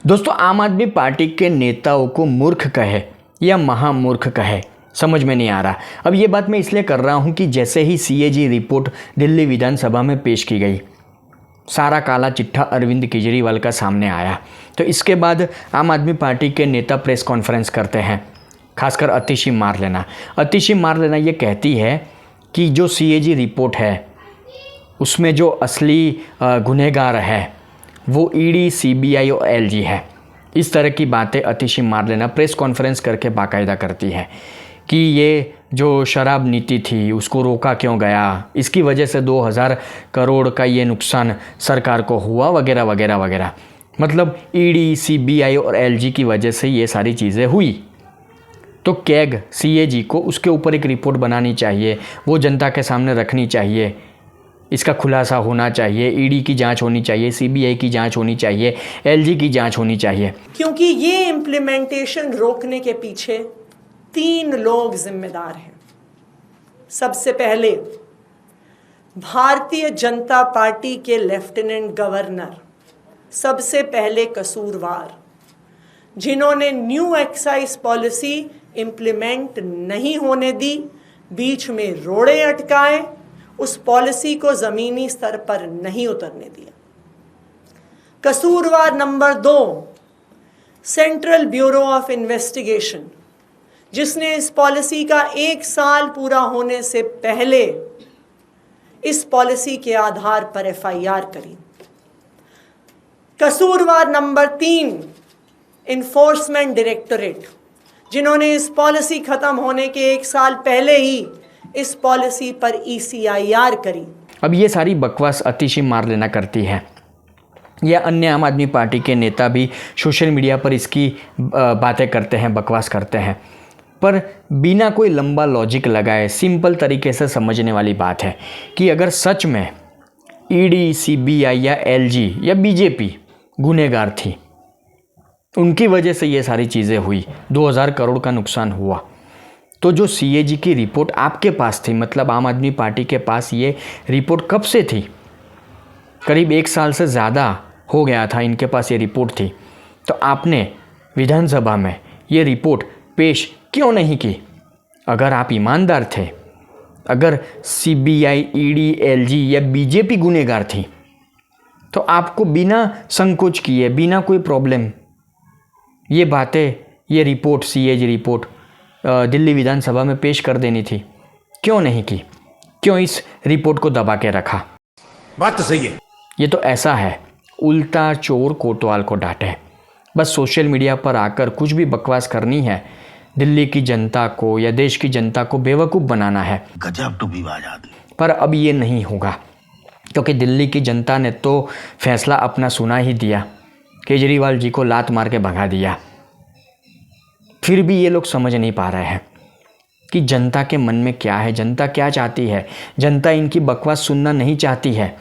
दोस्तों, आम आदमी पार्टी के नेताओं को मूर्ख कहे या महामूर्ख कहे, समझ में नहीं आ रहा। अब ये बात मैं इसलिए कर रहा हूँ कि जैसे ही सीएजी रिपोर्ट दिल्ली विधानसभा में पेश की गई, सारा काला चिट्ठा अरविंद केजरीवाल का सामने आया, तो इसके बाद आम आदमी पार्टी के नेता प्रेस कॉन्फ्रेंस करते हैं। खासकर अतिशी मारलेना ये कहती है कि जो सीएजी रिपोर्ट है उसमें जो असली गुनहगार है वो ईडी, सीबीआई और एलजी है। इस तरह की बातें अतिशी मारलेना प्रेस कॉन्फ्रेंस करके बाकायदा करती है कि ये जो शराब नीति थी उसको रोका क्यों गया, इसकी वजह से 2000 करोड़ का ये नुकसान सरकार को हुआ, वगैरह वगैरह वगैरह। मतलब ईडी, सीबीआई और एलजी की वजह से ये सारी चीज़ें हुई। तो कैग सीएजी को उसके ऊपर एक रिपोर्ट बनानी चाहिए, वो जनता के सामने रखनी चाहिए, इसका खुलासा होना चाहिए, ईडी की जांच होनी चाहिए, सीबीआई की जांच होनी चाहिए, एलजी की जांच होनी चाहिए। क्योंकि ये इम्प्लीमेंटेशन रोकने के पीछे 3 लोग जिम्मेदार हैं। सबसे पहले भारतीय जनता पार्टी के लेफ्टिनेंट गवर्नर, सबसे पहले कसूरवार, जिन्होंने न्यू एक्साइज पॉलिसी इम्प्लीमेंट नहीं होने दी, बीच में रोड़े अटकाए, उस पॉलिसी को ज़मीनी स्तर पर नहीं उतरने दिया। कसूरवार number 2, central bureau of investigation, जिसने इस पॉलिसी का 1 साल पूरा होने से पहले इस पॉलिसी के आधार पर एफआईआर करी। कसूरवार नंबर 3, इन्फोर्समेंट डायरेक्टोरेट, जिन्होंने इस पॉलिसी खत्म होने के 1 साल पहले ही इस पॉलिसी पर ईसीआईआर करी। अब ये सारी बकवास अतिशी मारलेना करती है, या अन्य आम आदमी पार्टी के नेता भी सोशल मीडिया पर इसकी बातें करते हैं, बकवास करते हैं, पर बिना कोई लंबा लॉजिक लगाए सिंपल तरीके से समझने वाली बात है कि अगर सच में ईडी, सीबीआई या एलजी या बीजेपी गुनहगार थी, उनकी वजह से ये सारी चीज़ें हुई, 2000 करोड़ का नुकसान हुआ, तो जो सीएजी की रिपोर्ट आपके पास थी, मतलब आम आदमी पार्टी के पास ये रिपोर्ट कब से थी? करीब 1 साल से ज़्यादा हो गया था इनके पास ये रिपोर्ट थी, तो आपने विधानसभा में ये रिपोर्ट पेश क्यों नहीं की? अगर आप ईमानदार थे, अगर सीबीआई, ईडी, एलजी या बीजेपी गुनहगार थी, तो आपको बिना संकोच किए, बिना कोई प्रॉब्लम, ये बातें, ये रिपोर्ट, सीएजी रिपोर्ट दिल्ली विधानसभा में पेश कर देनी थी। क्यों नहीं की? क्यों इस रिपोर्ट को दबा के रखा? बात तो सही है। ये तो ऐसा है, उल्टा चोर कोतवाल को डांटे। बस सोशल मीडिया पर आकर कुछ भी बकवास करनी है, दिल्ली की जनता को या देश की जनता को बेवकूफ़ बनाना है। गजब टूबीबाज आदमी। पर अब ये नहीं होगा, क्योंकि दिल्ली की जनता ने तो फैसला अपना सुना ही दिया, केजरीवाल जी को लात मार के भगा दिया। फिर भी ये लोग समझ नहीं पा रहे हैं कि जनता के मन में क्या है, जनता क्या चाहती है। जनता इनकी बकवास सुनना नहीं चाहती है।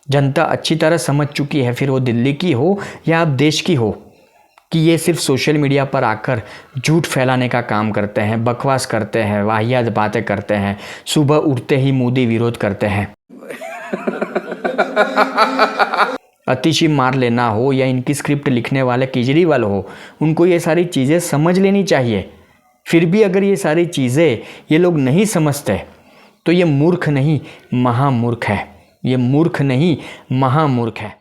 जनता अच्छी तरह समझ चुकी है, फिर वो दिल्ली की हो या अब देश की हो, कि ये सिर्फ सोशल मीडिया पर आकर झूठ फैलाने का काम करते हैं, बकवास करते हैं, वाहियात बातें करते हैं, सुबह उठते ही मोदी विरोध करते हैं। अतिशी मारलेना हो या इनकी स्क्रिप्ट लिखने वाले केजरीवाल हो, उनको ये सारी चीज़ें समझ लेनी चाहिए। फिर भी अगर ये सारी चीज़ें ये लोग नहीं समझते तो ये मूर्ख नहीं महामूर्ख है। ये मूर्ख नहीं महामूर्ख है।